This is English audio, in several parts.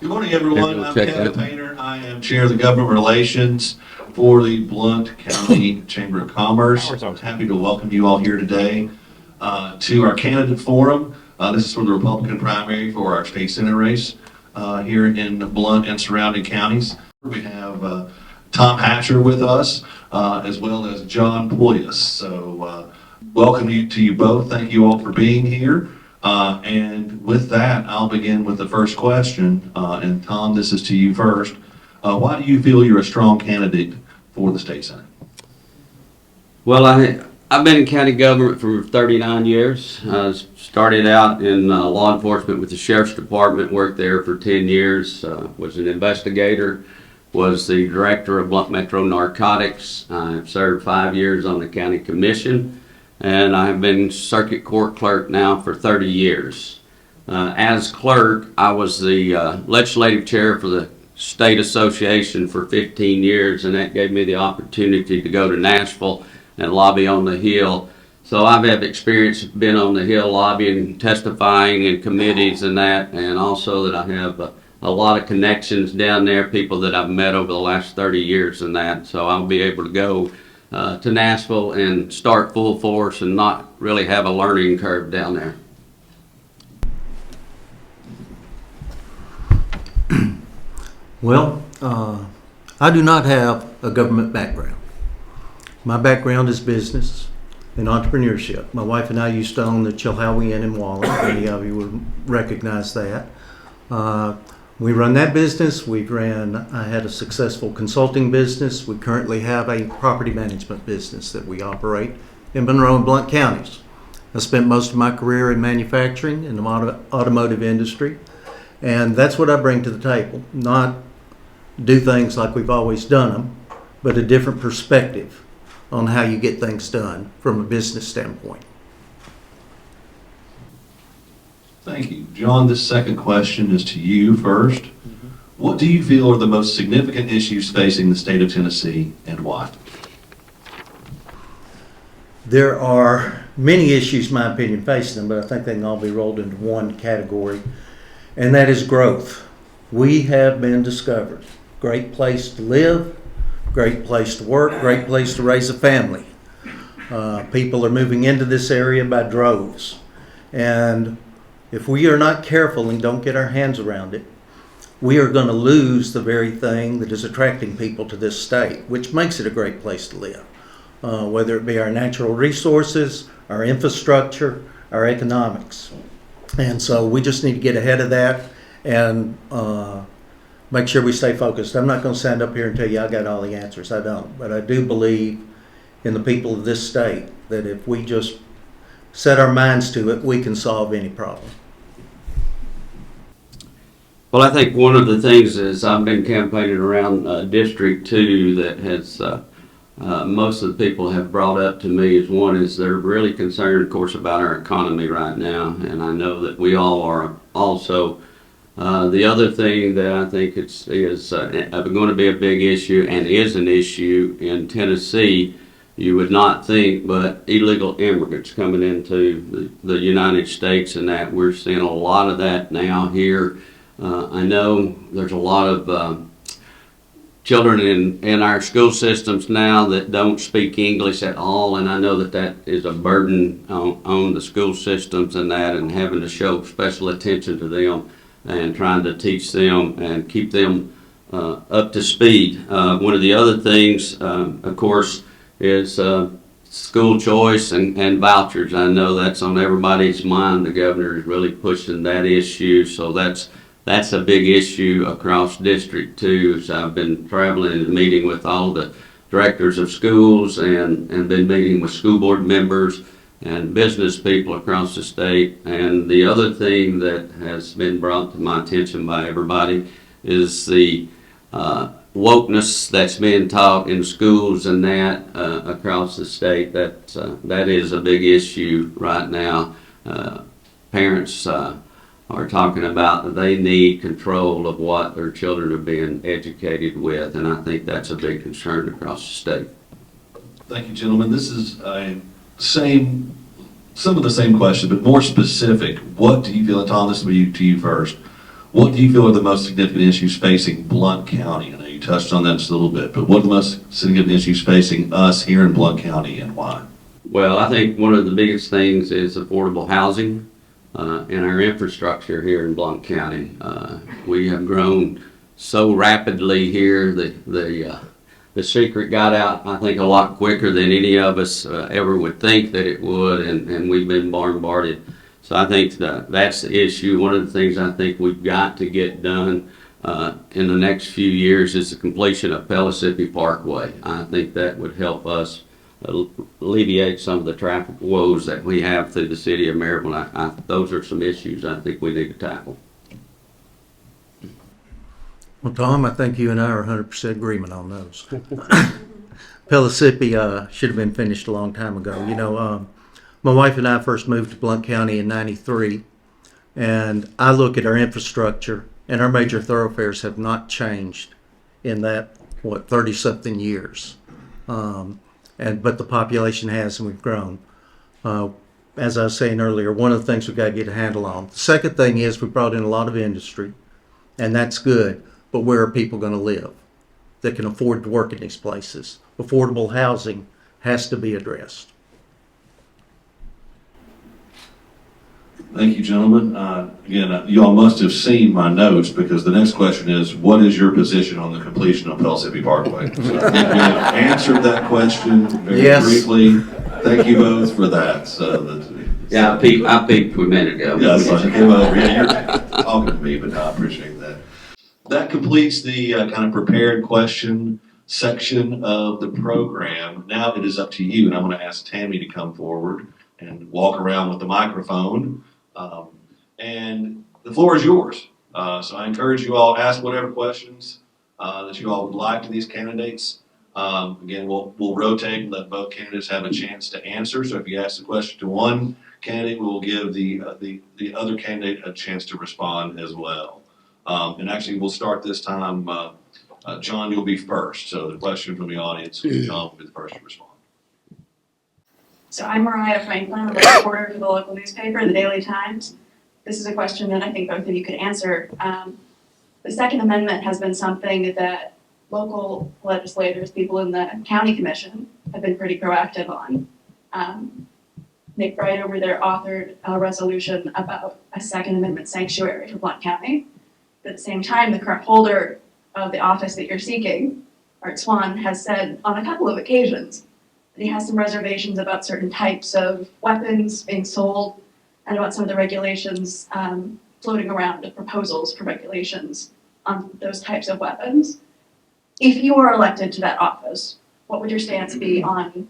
Good morning, everyone. I'm Kevin Painter. I am Chair of the Government Relations for the Blount County Chamber of Commerce. I'm happy to welcome you all here today to our candidate forum. This is for the Republican primary for our state senate race here in Blount and surrounding counties. We have Tom Hatcher with us, as well as John Pullias. So welcome to you both. Thank you all for being here. And with that, I'll begin with the first question. And Tom, this is to you first. Why do you feel you're a strong candidate for the state senate? Well, I've been in county government for 39 years. Started out in law enforcement with the Sheriff's Department, worked there for 10 years, was an investigator, was the director of Blount Metro Narcotics. I've served 5 years on the county commission. And I've been circuit court clerk now for 30 years. As clerk, I was the legislative chair for the state association for 15 years, and that gave me the opportunity to go to Nashville and lobby on the Hill. So I've had experience been on the Hill lobbying, testifying in committees and that, and also that I have a lot of connections down there, people that I've met over the last 30 years and that. So I'll be able to go to Nashville and start full force and not really have a learning curve down there. Well, I do not have a government background. My background is business and entrepreneurship. My wife and I used to own the Chilhowie Inn in Waller. Many of you would recognize that. We run that business. I had a successful consulting business. We currently have a property management business that we operate in Monroe and Blount counties. I spent most of my career in manufacturing in the automotive industry, and that's what I bring to the table. Not do things like we've always done them, but a different perspective on how you get things done from a business standpoint. Thank you. John, this second question is to you first. What do you feel are the most significant issues facing the state of Tennessee, and why? There are many issues, in my opinion, facing them, but I think they can all be rolled into one category, and that is growth. We have been discovered. Great place to live, great place to work, great place to raise a family. People are moving into this area by droves, and if we are not careful and don't get our hands around it, we are going to lose the very thing that is attracting people to this state, which makes it a great place to live, whether it be our natural resources, our infrastructure, our economics. And so we just need to get ahead of that and make sure we stay focused. I'm not going to stand up here and tell you I got all the answers. I don't. But I do believe in the people of this state that if we just set our minds to it, we can solve any problem. Well, I think one of the things is I've been campaigning around District 2 that has most of the people have brought up to me is one is they're really concerned, of course, about our economy right now, and I know that we all are also. The other thing that I think is going to be a big issue and is an issue in Tennessee, you would not think, but illegal immigrants coming into the United States, and that we're seeing a lot of that now here. I know there's a lot of children in our school systems now that don't speak English at all, and I know that is a burden on the school systems and that, and having to show special attention to them and trying to teach them and keep them up to speed. One of the other things, of course, is school choice and vouchers. I know that's on everybody's mind. The governor is really pushing that issue, so that's a big issue across District 2. So I've been traveling and meeting with all the directors of schools and been meeting with school board members and business people across the state. And the other thing that has been brought to my attention by everybody is the wokeness that's being taught in schools and that across the state. That is a big issue right now. Parents are talking about that they need control of what their children are being educated with, and I think that's a big concern across the state. Thank you, gentlemen. This is some of the same question, but more specific. What do you feel, and Tom, this will be to you first. What do you feel are the most significant issues facing Blount County? I know you touched on that just a little bit, but what are the most significant issues facing us here in Blount County and why? Well, I think one of the biggest things is affordable housing and our infrastructure here in Blount County. We have grown so rapidly here. The secret got out, I think, a lot quicker than any of us ever would think that it would, and we've been bombarded. So I think that's the issue. One of the things I think we've got to get done in the next few years is the completion of Pullias Parkway. I think that would help us alleviate some of the traffic woes that we have through the city of Maryville. Those are some issues I think we need to tackle. Well, Tom, I think you and I are 100% agreement on those. Pellissippi should have been finished a long time ago. You know, my wife and I first moved to Blount County in '93, and I look at our infrastructure, and our major thoroughfares have not changed in that, 30-something years. But the population has, and we've grown. As I was saying earlier, one of the things we've got to get a handle on. The second thing is we brought in a lot of industry, and that's good. But where are people going to live that can afford to work in these places? Affordable housing has to be addressed. Thank you, gentlemen. Again, you all must have seen my notes because the next question is, what is your position on the completion of Pullias Parkway? So I think we have answered that question very briefly. Thank you both for that. Yeah, I peeked a minute ago. Yes, I came over. Yeah, you're talking to me, but I appreciate that. That completes the kind of prepared question section of the program. Now it is up to you, and I'm going to ask Tammy to come forward and walk around with the microphone. And the floor is yours. So I encourage you all to ask whatever questions that you all would like to these candidates. Again, we'll rotate and let both candidates have a chance to answer. So if you ask the question to one candidate, we will give the other candidate a chance to respond as well. And actually, we'll start this time. John, you'll be first. So the question from the audience, John will be the first to respond. So I'm Mariah Franklin. I'm a reporter for the local newspaper, the Daily Times. This is a question that I think both of you could answer. The Second Amendment has been something that local legislators, people in the county commission, have been pretty proactive on. Nick Bright over there authored a resolution about a Second Amendment sanctuary for Blount County. But at the same time, the current holder of the office that you're seeking, Art Swan, has said on a couple of occasions that he has some reservations about certain types of weapons being sold and about some of the regulations floating around, the proposals for regulations on those types of weapons. If you were elected to that office, what would your stance be on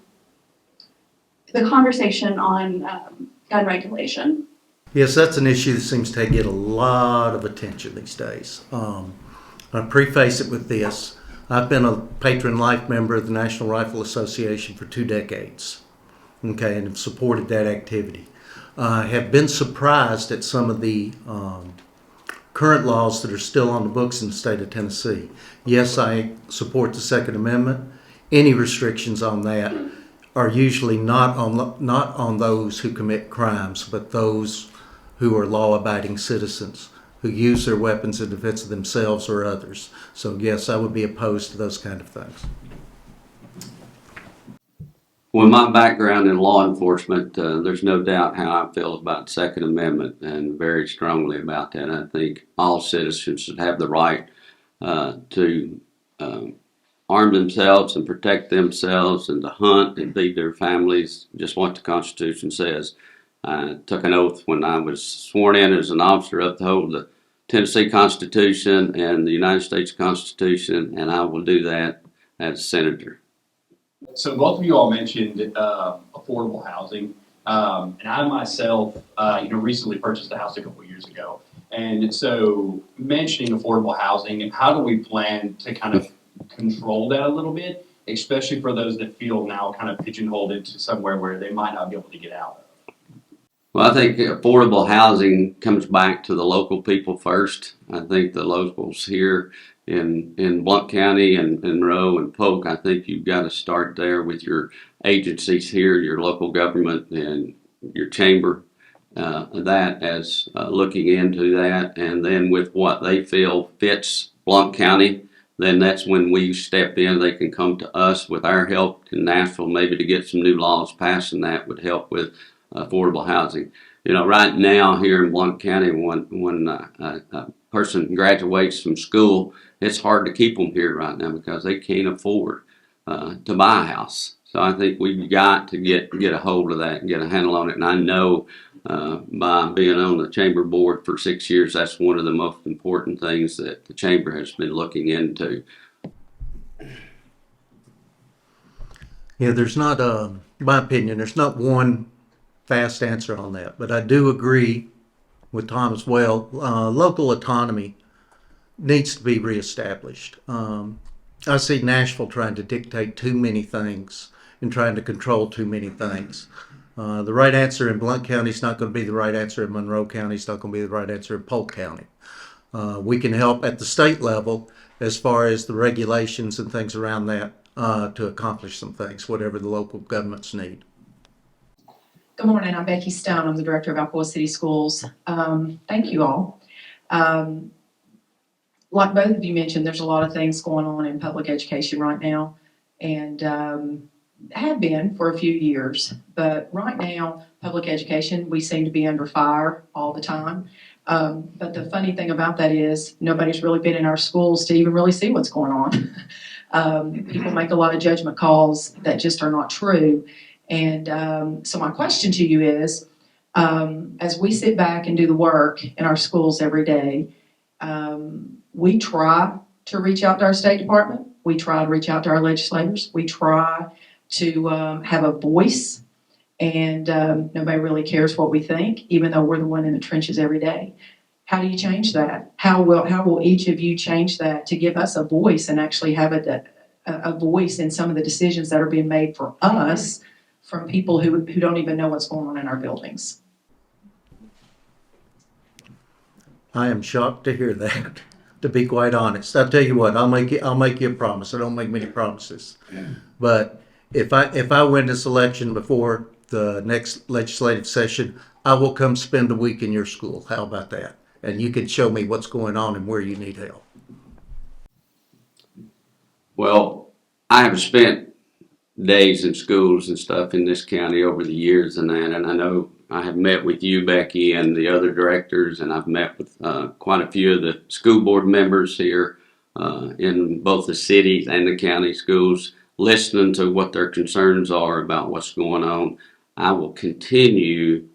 the conversation on gun regulation? Yes, that's an issue that seems to get a lot of attention these days. I preface it with this. I've been a patron life member of the National Rifle Association for 2 decades, okay, and have supported that activity. I have been surprised at some of the current laws that are still on the books in the state of Tennessee. Yes, I support the Second Amendment. Any restrictions on that are usually not on those who commit crimes, but those who are law-abiding citizens who use their weapons in defense of themselves or others. So yes, I would be opposed to those kind of things. With my background in law enforcement, there's no doubt how I feel about the Second Amendment, and very strongly about that. I think all citizens should have the right to arm themselves and protect themselves, and to hunt and feed their families, just what the Constitution says. I took an oath when I was sworn in as an officer to uphold the Tennessee Constitution and the United States Constitution, and I will do that as a senator. So both of you all mentioned affordable housing, and I myself, recently purchased a house a couple of years ago. And so mentioning affordable housing, how do we plan to kind of control that a little bit, especially for those that feel now kind of pigeonholed into somewhere where they might not be able to get out of? Well, I think affordable housing comes back to the local people first. I think the locals here in Blount County and Monroe and Polk, I think you've got to start there with your agencies here, your local government and your chamber, that as looking into that, and then with what they feel fits Blount County, then that's when we step in. They can come to us with our help in Nashville, maybe to get some new laws passed, and that would help with affordable housing. You know, right now here in Blount County, when a person graduates from school, it's hard to keep them here right now because they can't afford to buy a house. So I think we've got to get a hold of that and get a handle on it. And I know by being on the chamber board for 6 years, that's one of the most important things that the chamber has been looking into. Yeah, there's not, in my opinion, there's not one fast answer on that, but I do agree with Tom as well. Local autonomy needs to be reestablished. I see Nashville trying to dictate too many things and trying to control too many things. The right answer in Blount County is not going to be the right answer in Monroe County. It's not going to be the right answer in Polk County. We can help at the state level as far as the regulations and things around that to accomplish some things, whatever the local governments need. Good morning, I'm Becky Stone. I'm the director of Alcoa City Schools. Thank you all. Like both of you mentioned, there's a lot of things going on in public education right now, and have been for a few years. But right now, public education, we seem to be under fire all the time. But the funny thing about that is nobody's really been in our schools to even really see what's going on. People make a lot of judgment calls that just are not true. And so my question to you is, as we sit back and do the work in our schools every day, we try to reach out to our State Department. We try to reach out to our legislators. We try to have a voice, and nobody really cares what we think, even though we're the one in the trenches every day. How do you change that? How will each of you change that to give us a voice and actually have a voice in some of the decisions that are being made for us from people who don't even know what's going on in our buildings? I am shocked to hear that, to be quite honest. I'll tell you what, I'll make you a promise. I don't make many promises. But if I win this election before the next legislative session, I will come spend a week in your school. How about that? And you can show me what's going on and where you need help. Well, I have spent days in schools and stuff in this county over the years and that, and I know I have met with you, Becky, and the other directors, and I've met with quite a few of the school board members here in both the cities and the county schools, listening to what their concerns are about what's going on. I will continue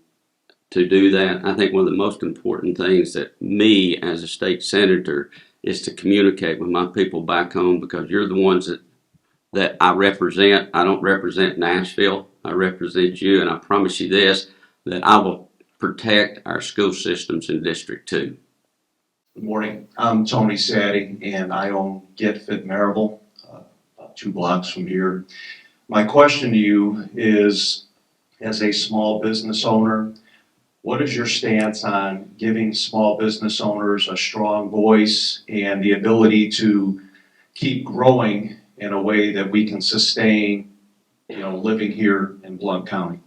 to do that. I think one of the most important things that me as a state senator is to communicate with my people back home, because you're the ones that I represent. I don't represent Nashville. I represent you, and I promise you this, that I will protect our school systems in District 2. Good morning. I'm Tony Saddy, and I own Get Fit Maryville, about 2 blocks from here. My question to you is, as a small business owner, what is your stance on giving small business owners a strong voice and the ability to keep growing in a way that we can sustain, living here in Blount County?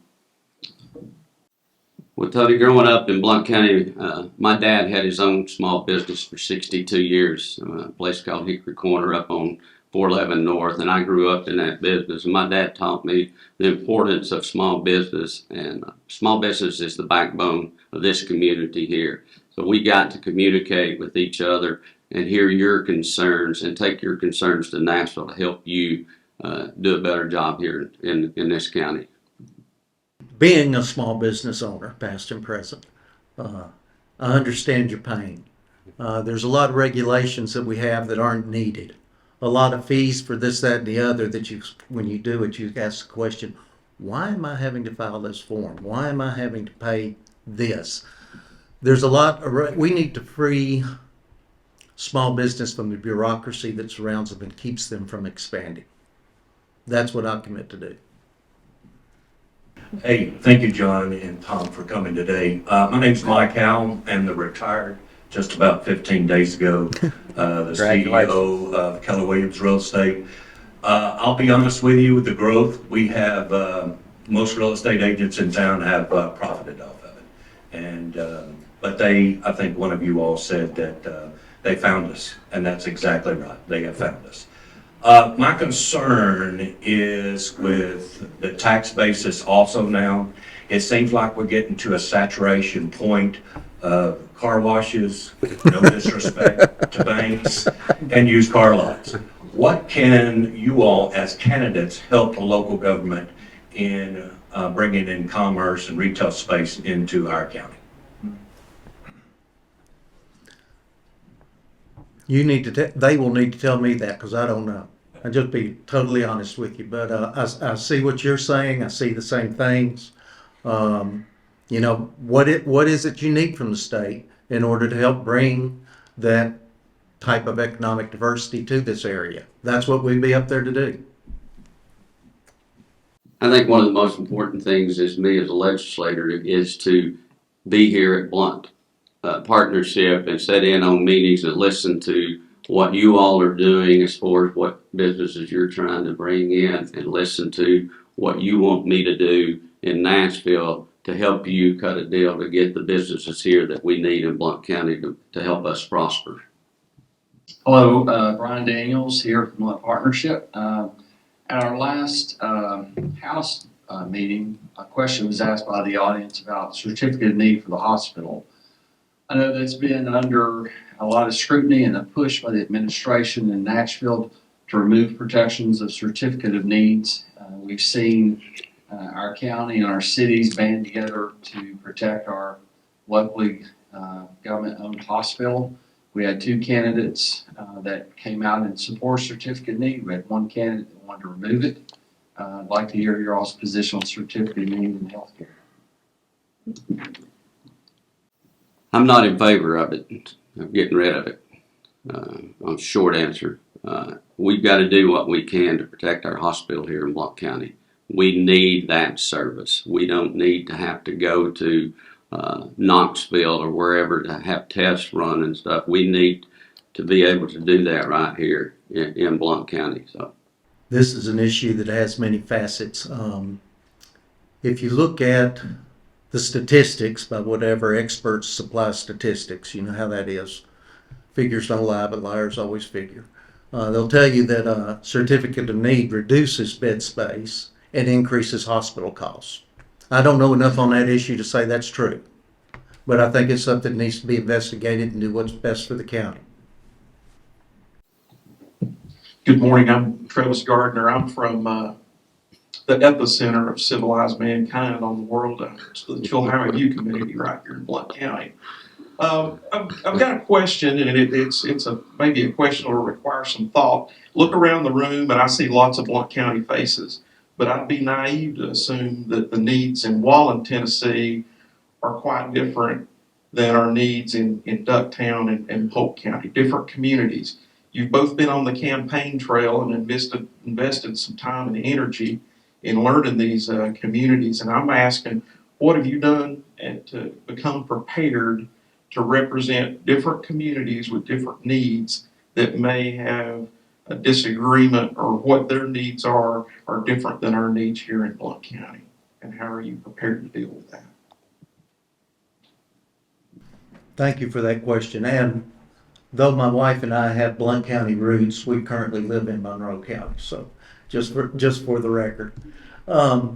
Well, Tony, growing up in Blount County, my dad had his own small business for 62 years, a place called Hickory Corner up on 411 North, and I grew up in that business. And my dad taught me the importance of small business, and small business is the backbone of this community here. So we got to communicate with each other and hear your concerns and take your concerns to Nashville to help you do a better job here in this county. Being a small business owner, past and present, I understand your pain. There's a lot of regulations that we have that aren't needed. A lot of fees for this, that, and the other that when you do it, you ask the question, why am I having to file this form? Why am I having to pay this? There's a lot, we need to free small business from the bureaucracy that surrounds them and keeps them from expanding. That's what I commit to do. Hey, thank you, John and Tom, for coming today. My name's Mike Howell. I'm the retired just about 15 days ago, the CEO of Keller Williams Real Estate. I'll be honest with you, with the growth, we have, most real estate agents in town have profited off of it. And, but I think one of you all said that they found us, and that's exactly right. They have found us. My concern is with the tax basis also now. It seems like we're getting to a saturation point of car washes, no disrespect to banks, and used car lots. What can you all, as candidates, help the local government in bringing in commerce and retail space into our county? You need to, they will need to tell me that, because I don't know. I'll just be totally honest with you, but I see what you're saying, I see the same things. You know, what is it you need from the state in order to help bring that type of economic diversity to this area? That's what we'd be up there to do. I think one of the most important things is me as a legislator is to be here at Blount Partnership and sit in on meetings and listen to what you all are doing as far as what businesses you're trying to bring in, and listen to what you want me to do in Nashville to help you cut a deal to get the businesses here that we need in Blount County to help us prosper. Hello, Brian Daniels here from Blount Partnership. At our last House meeting, a question was asked by the audience about certificate of need for the hospital. I know that's been under a lot of scrutiny and a push by the administration in Nashville to remove protections of certificate of needs. We've seen our county and our cities band together to protect our locally government-owned hospital. We had two candidates that came out in support of certificate of need. We had one candidate that wanted to remove it. I'd like to hear your all's position on certificate of need in healthcare. I'm not in favor of it, of getting rid of it. On short answer, we've got to do what we can to protect our hospital here in Blount County. We need that service. We don't need to have to go to Knoxville or wherever to have tests run and stuff. We need to be able to do that right here in Blount County. So This is an issue that has many facets. If you look at the statistics by whatever experts supply statistics, you know how that is. Figures don't lie, but liars always figure. They'll tell you that a certificate of need reduces bed space and increases hospital costs. I don't know enough on that issue to say that's true, but I think it's something that needs to be investigated and do what's best for the county. Good morning, I'm Travis Gardner. I'm from the epicenter of civilized mankind on the world. It's the Chilhowee View community right here in Blount County. I've got a question, and it's maybe a question that will require some thought. Look around the room, and I see lots of Blount County faces, but I'd be naive to assume that the needs in Wallen, Tennessee are quite different than our needs in Ducktown and Polk County, different communities. You've both been on the campaign trail and invested some time and energy in learning these communities, and I'm asking, what have you done to become prepared to represent different communities with different needs that may have a disagreement, or what their needs are different than our needs here in Blount County? And how are you prepared to deal with that? Thank you for that question. And though my wife and I have Blount County roots, we currently live in Monroe County. So just for the record, that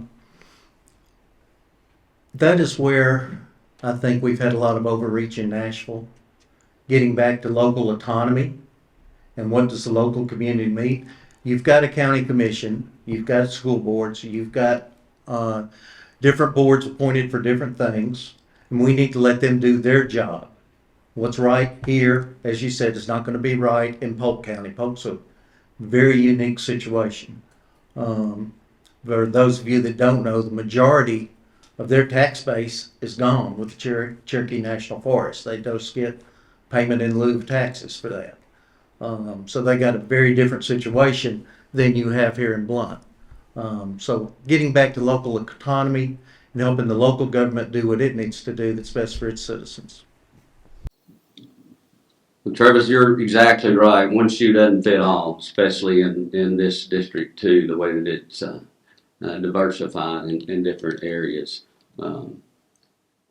is where I think we've had a lot of overreach in Nashville. Getting back to local autonomy and what does the local community need? You've got a county commission, you've got school boards, you've got different boards appointed for different things, and we need to let them do their job. What's right here, as you said, is not going to be right in Polk County. Polk's a very unique situation. For those of you that don't know, the majority of their tax base is gone with the Cherokee National Forest. They just get payment in lieu of taxes for that. So they got a very different situation than you have here in Blount. So getting back to local autonomy and helping the local government do what it needs to do that's best for its citizens. Well, Travis, you're exactly right. One shoe doesn't fit all, especially in this district too, the way that it's diversified in different areas.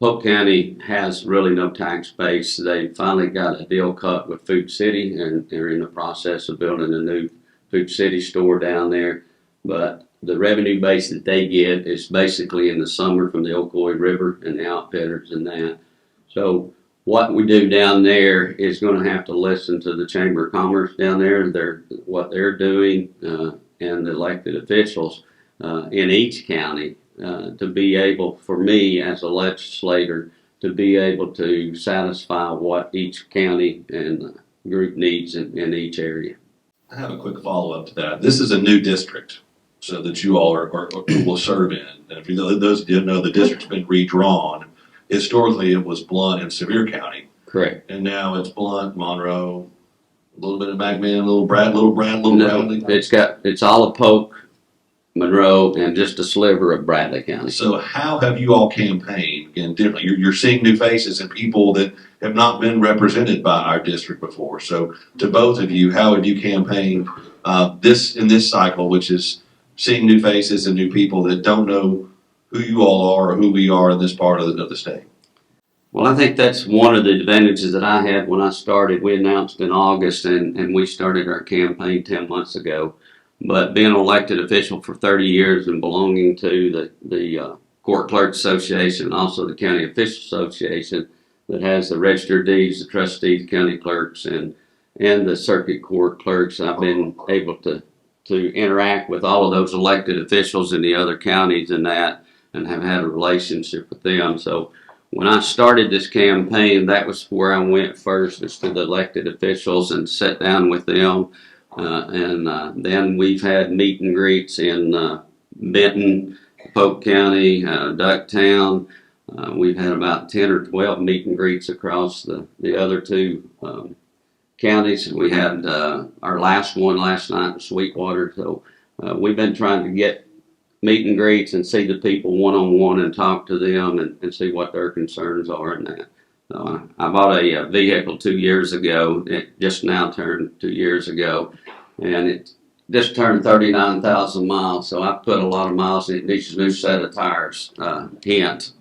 Polk County has really no tax base. They finally got a deal cut with Food City, and they're in the process of building a new Food City store down there. But the revenue base that they get is basically in the summer from the Ocoee River and the outfitters and that. So what we do down there is going to have to listen to the Chamber of Commerce down there, what they're doing, and the elected officials in each county. To be able, for me as a legislator, to be able to satisfy what each county and group needs in each area. I have a quick follow-up to that. This is a new district, so that you all will serve in. And if you know, those who didn't know, the district's been redrawn. Historically, it was Blount and Sevier County, Correct. and now it's Blount, Monroe, a little bit of McMinn, little Bradley. No, it's all of Polk, Monroe, and just a sliver of Bradley County. So how have you all campaigned again differently? You're seeing new faces and people that have not been represented by our district before. So to both of you, how have you campaigned in this cycle, which is seeing new faces and new people that don't know who you all are or who we are in this part of the state? Well, I think that's one of the advantages that I had when I started. We announced in August, and we started our campaign 10 months ago. But being an elected official for 30 years and belonging to the Court Clerks Association, and also the County Officials Association that has the Register of Deeds, the trustees, the county clerks, and the circuit court clerks, I've been able to interact with all of those elected officials in the other counties and that, and have had a relationship with them. So when I started this campaign, that was where I went first, was to the elected officials and sat down with them. Then we've had meet and greets in Benton, Polk County, Ducktown. We've had about 10 or 12 meet and greets across the other two counties. We had our last one last night in Sweetwater. So we've been trying to get meet and greets and see the people one-on-one and talk to them and see what their concerns are and that. I bought a vehicle 2 years ago. It just now turned 2 years ago, and it just turned 39,000 miles. So I put a lot of miles in it. It needs a new set of tires. Hint.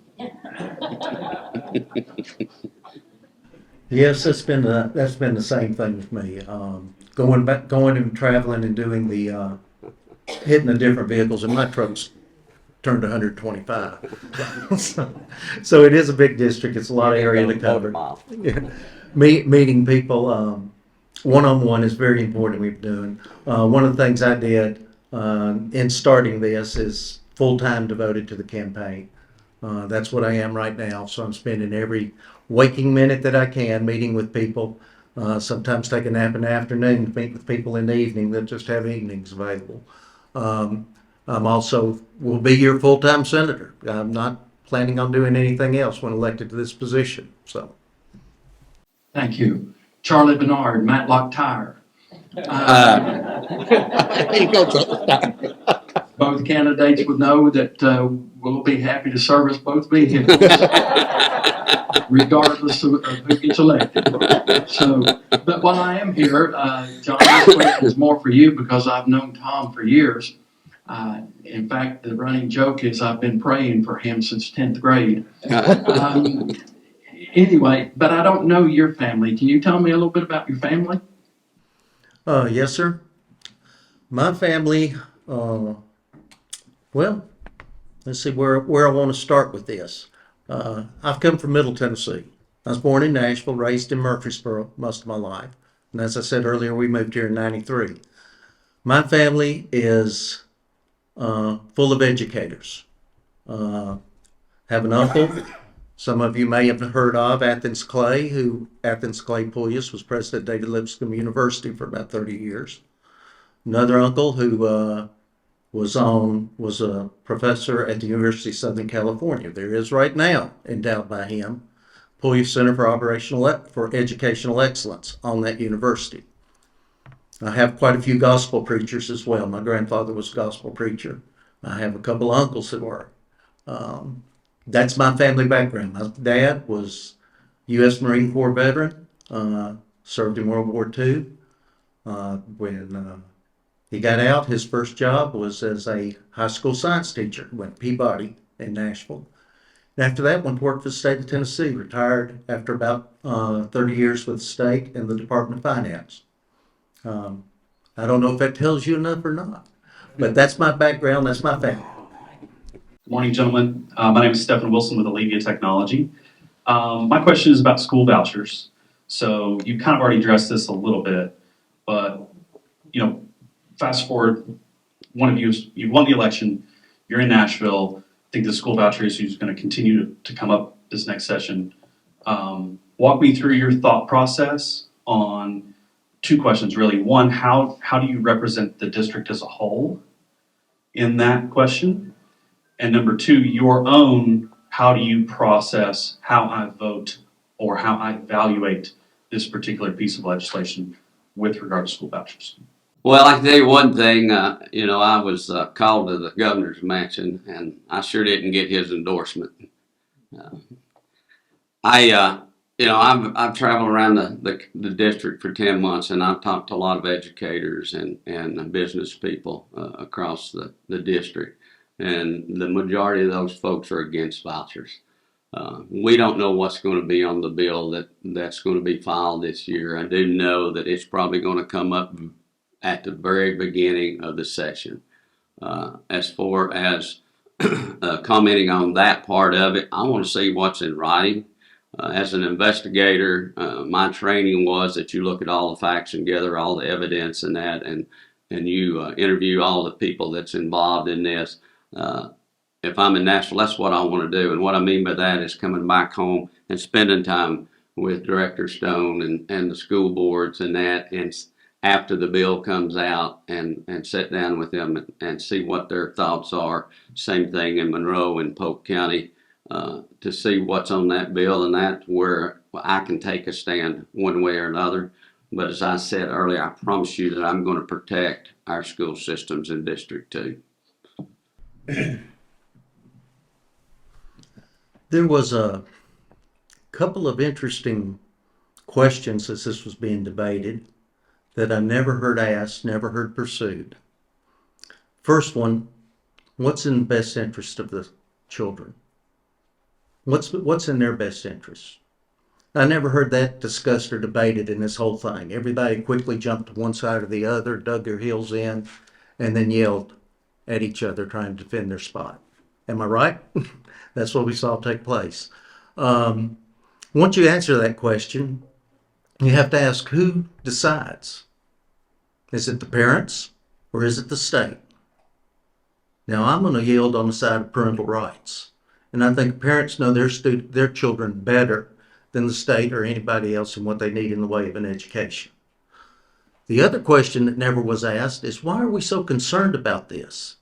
Yes, that's been the same thing with me. Going and traveling and doing the hitting the different vehicles, and my truck's turned 125. So it is a big district. It's a lot of area to cover. Yeah. Meeting people one-on-one is very important. We've done one of the things I did in starting this is full-time devoted to the campaign. That's what I am right now. So I'm spending every waking minute that I can meeting with people. Sometimes take a nap in the afternoon, meet with people in the evening that just have evenings available. I'm also will be your full-time senator. I'm not planning on doing anything else when elected to this position. So, Thank you. Charlie Bernard, Matlock Tire. Both candidates would know that we'll be happy to service both vehicles, regardless of who gets elected. So, but while I am here, John, this question is more for you because I've known Tom for years. In fact, the running joke is I've been praying for him since 10th grade. Anyway, but I don't know your family. Can you tell me a little bit about your family? yes, sir. My family, well, let's see where I want to start with this. I've come from Middle Tennessee. I was born in Nashville, raised in Murfreesboro most of my life. And as I said earlier, we moved here in '93. My family is full of educators. Have an uncle, some of you may have heard of, Athens Clay Pullias was president of David Lipscomb University for about 30 years. Another uncle who was a professor at the University of Southern California. There is right now, endowed by him, Pullias Center for Educational Excellence on that university. I have quite a few gospel preachers as well. My grandfather was a gospel preacher. I have a couple of uncles that were. That's my family background. My dad was U.S. Marine Corps veteran, served in World War II. When he got out, his first job was as a high school science teacher. Went to Peabody in Nashville. After that, went to work for the state of Tennessee, retired after about 30 years with the state and the Department of Finance. I don't know if that tells you enough or not, but that's my background, that's my family. Good morning, gentlemen. My name is Stephen Wilson with Allevia Technology. My question is about school vouchers. So you kind of already addressed this a little bit, but fast forward, one of you've won the election, you're in Nashville. I think the school voucher issue is going to continue to come up this next session. Walk me through your thought process on two questions, really. One, how do you represent the district as a whole in that question? And number two, your own, how do you process how I vote or how I evaluate this particular piece of legislation with regard to school vouchers? Well, I can tell you one thing. I was called to the governor's mansion, and I sure didn't get his endorsement. I've traveled around the district for 10 months, and I've talked to a lot of educators and business people across the district, and the majority of those folks are against vouchers. We don't know what's going to be on the bill that's going to be filed this year. I do know that it's probably going to come up at the very beginning of the session. As far as commenting on that part of it, I want to see what's in writing. As an investigator, my training was that you look at all the facts and gather all the evidence and that, and you interview all the people that's involved in this. If I'm in Nashville, that's what I want to do. And what I mean by that is coming back home and spending time with Director Stone and the school boards and that, and after the bill comes out and sit down with them and see what their thoughts are. Same thing in Monroe and Polk County, to see what's on that bill, and that's where I can take a stand one way or another. But as I said earlier, I promise you that I'm going to protect our school systems in District 2. There was a couple of interesting questions as this was being debated that I never heard asked, never heard pursued. First one, what's in the best interest of the children? What's in their best interest? I never heard that discussed or debated in this whole thing. Everybody quickly jumped to one side or the other, dug their heels in, and then yelled at each other trying to defend their spot. Am I right? That's what we saw take place. Once you answer that question, you have to ask who decides. Is it the parents or is it the state? Now, I'm going to yield on the side of parental rights. And I think parents know their children better than the state or anybody else and what they need in the way of an education. The other question that never was asked is, why are we so concerned about this?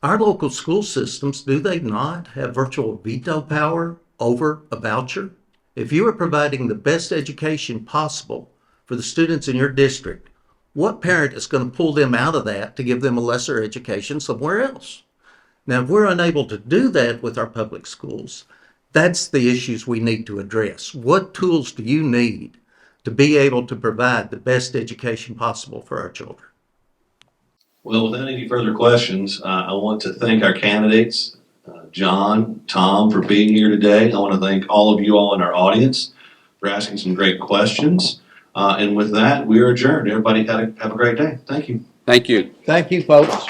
Our local school systems, do they not have virtual veto power over a voucher? If you are providing the best education possible for the students in your district, what parent is going to pull them out of that to give them a lesser education somewhere else? Now, if we're unable to do that with our public schools, that's the issues we need to address. What tools do you need to be able to provide the best education possible for our children? Well, without any further questions, I want to thank our candidates, John, Tom, for being here today. I want to thank all of you all in our audience for asking some great questions. And with that, we are adjourned. Everybody have a great day. Thank you. Thank you. Thank you, folks.